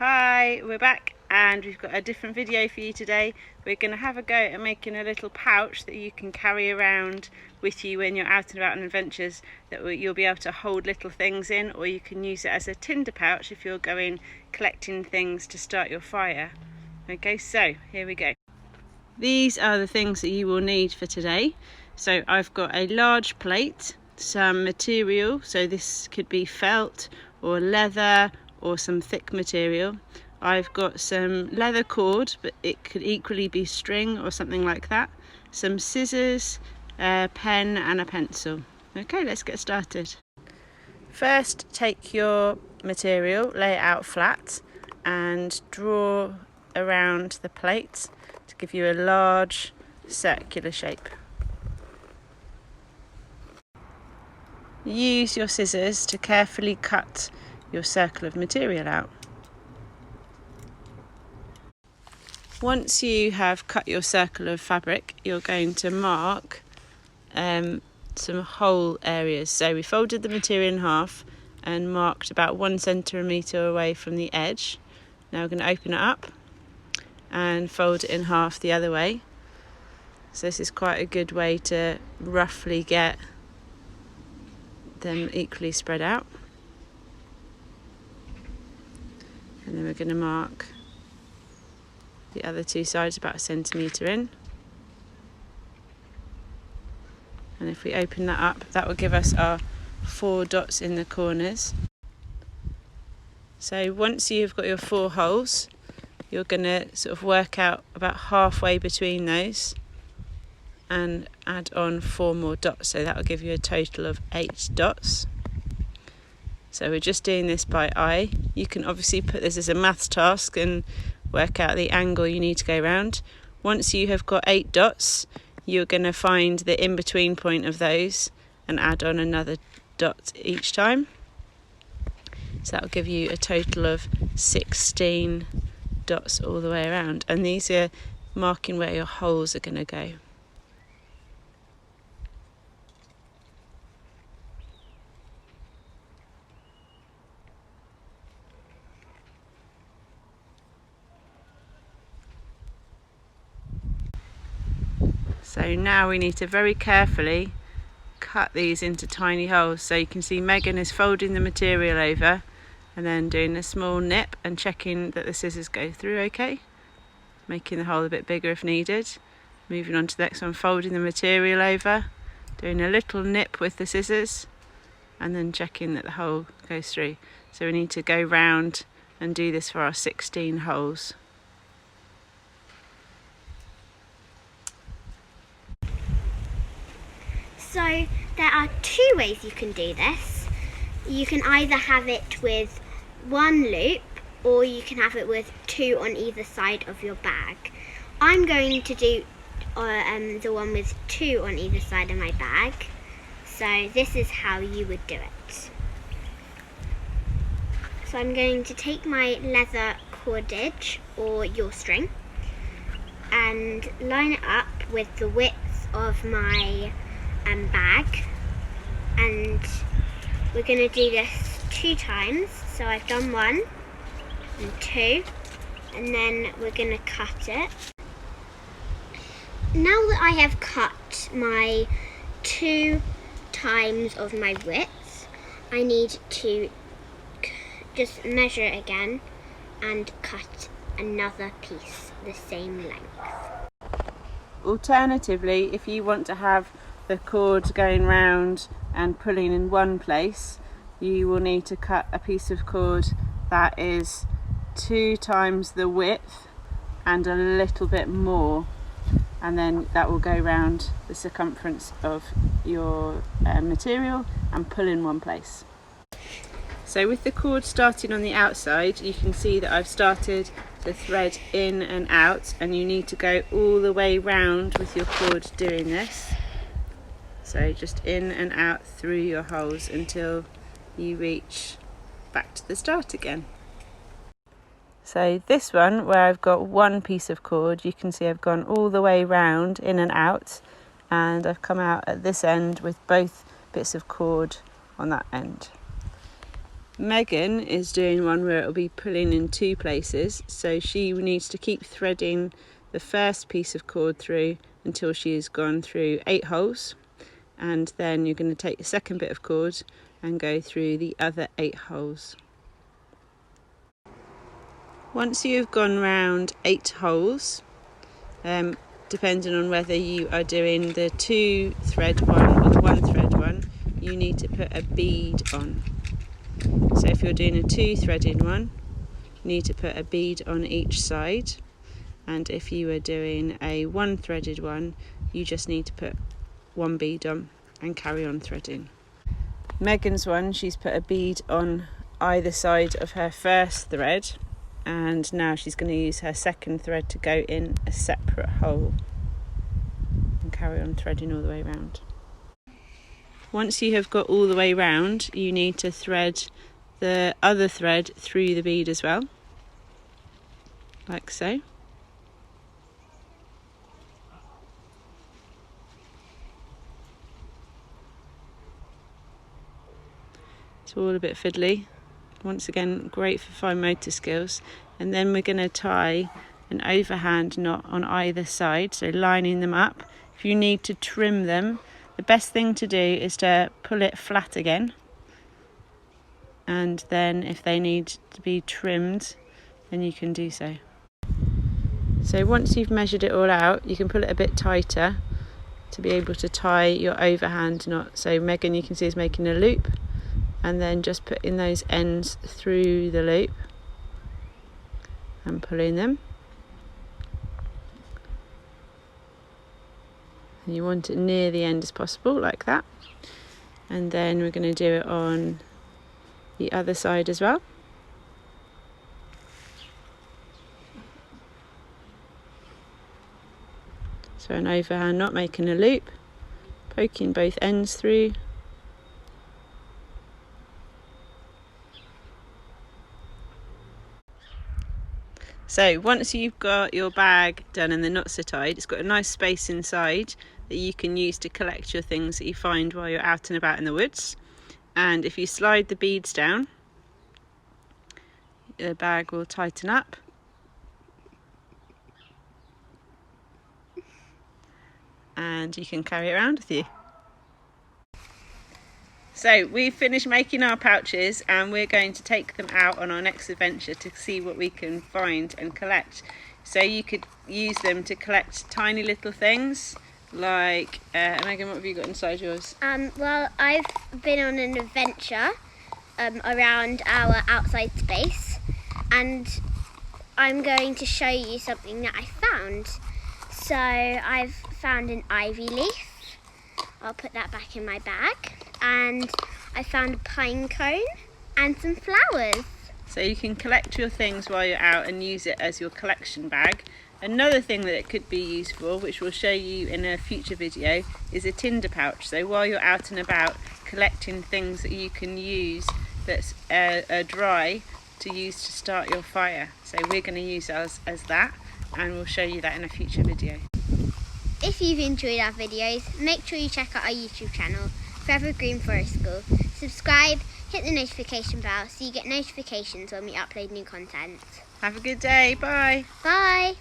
Hi, we're back and we've got a different video for you today. We're going to have a go at making a little pouch that you can carry around with you when you're out and about on adventures, that you'll be able to hold little things in, or you can use it as a tinder pouch if you're going collecting things to start your fire. Okay, so here we go. These are the things that you will need for today. So I've got a large plate, some material, so this could be felt or leather or some thick material. I've got some leather cord, but it could equally be string or something like that. Some scissors, a pen and a pencil. Okay, let's get started. First, take your material, lay it out flat and draw around the plate to give you a large circular shape. Use your scissors to carefully cut your circle of material out. Once you have cut your circle of fabric, you're going to mark some hole areas. So we folded the material in half and marked about 1 centimetre away from the edge. Now we're going to open it up and fold it in half the other way. So this is quite a good way to roughly get them equally spread out. And then we're going to mark the other two sides about 1 centimetre in. And if we open that up, that will give us our 4 dots in the corners. So once you've got your 4 holes, you're going to sort of work out about halfway between those and add on 4 more dots. So that will give you a total of 8 dots. So we're just doing this by eye. You can obviously put this as a maths task and work out the angle you need to go around. Once you have got 8 dots, you're going to find the in-between point of those and add on another dot each time. So that will give you a total of 16 dots all the way around. And these are marking where your holes are going to go. So now we need to very carefully cut these into tiny holes. So you can see Megan is folding the material over and then doing a small nip and checking that the scissors go through okay, making the hole a bit bigger if needed. Moving on to the next one, folding the material over, doing a little nip with the scissors and then checking that the hole goes through. So we need to go round and do this for our 16 holes. So there are 2 ways you can do this. You can either have it with 1 loop or you can have it with 2 on either side of your bag. I'm going to do the one with 2 on either side of my bag. So this is how you would do it. So I'm going to take my leather cordage or your string and line it up with the width of my bag, and we're going to do this 2 times. So I've done 1 and 2 and then we're going to cut it. Now that I have cut my 2 times of my width, I need to just measure it again and cut another piece the same length. Alternatively, if you want to have the cord going round and pulling in one place, you will need to cut a piece of cord that is 2 times the width and a little bit more, and then that will go round the circumference of your material and pull in one place. So with the cord starting on the outside, you can see that I've started the thread in and out, and you need to go all the way round with your cord doing this. So just in and out through your holes until you reach back to the start again. So this one, where I've got 1 piece of cord, you can see I've gone all the way round in and out, and I've come out at this end with both bits of cord on that end. Megan is doing one where it'll be pulling in 2 places, so she needs to keep threading the first piece of cord through until she has gone through 8 holes, and then you're going to take the second bit of cord and go through the other 8 holes. Once you've gone round 8 holes, depending on whether you are doing the 2 thread one or the 1 thread one, you need to put a bead on. So if you're doing a 2 threaded one, you need to put a bead on each side, and if you are doing a 1 threaded one, you just need to put 1 bead on and carry on threading. Megan's one, she's put a bead on either side of her first thread, and now she's going to use her second thread to go in a separate hole and carry on threading all the way around. Once you have got all the way round, you need to thread the other thread through the bead as well, like so. It's all a bit fiddly. Once again, great for fine motor skills. And then we're going to tie an overhand knot on either side, so lining them up. If you need to trim them, the best thing to do is to pull it flat again, and then if they need to be trimmed, then you can do so. So once you've measured it all out, you can pull it a bit tighter to be able to tie your overhand knot. So Megan, you can see, is making a loop, and then just putting those ends through the loop and pulling them. And you want it near the end as possible, like that. And then we're going to do it on the other side as well. So an overhand knot, making a loop, poking both ends through. So once you've got your bag done and the knots are tied, it's got a nice space inside that you can use to collect your things that you find while you're out and about in the woods. And if you slide the beads down, the bag will tighten up. And you can carry it around with you. So we've finished making our pouches, and we're going to take them out on our next adventure to see what we can find and collect. So you could use them to collect tiny little things like, Megan, what have you got inside yours? Well, I've been on an adventure around our outside space, and I'm going to show you something that I found. So I've found an ivy leaf. I'll put that back in my bag. And I found a pine cone and some flowers. So you can collect your things while you're out and use it as your collection bag. Another thing that it could be used for, which we'll show you in a future video, is a tinder pouch. So while you're out and about collecting things that you can use that's are dry to use to start your fire. So we're going to use ours as that, and we'll show you that in a future video. If you've enjoyed our videos, make sure you check out our YouTube channel, Forever Green Forest School. Subscribe, hit the notification bell so you get notifications when we upload new content. Have a good day. Bye. Bye.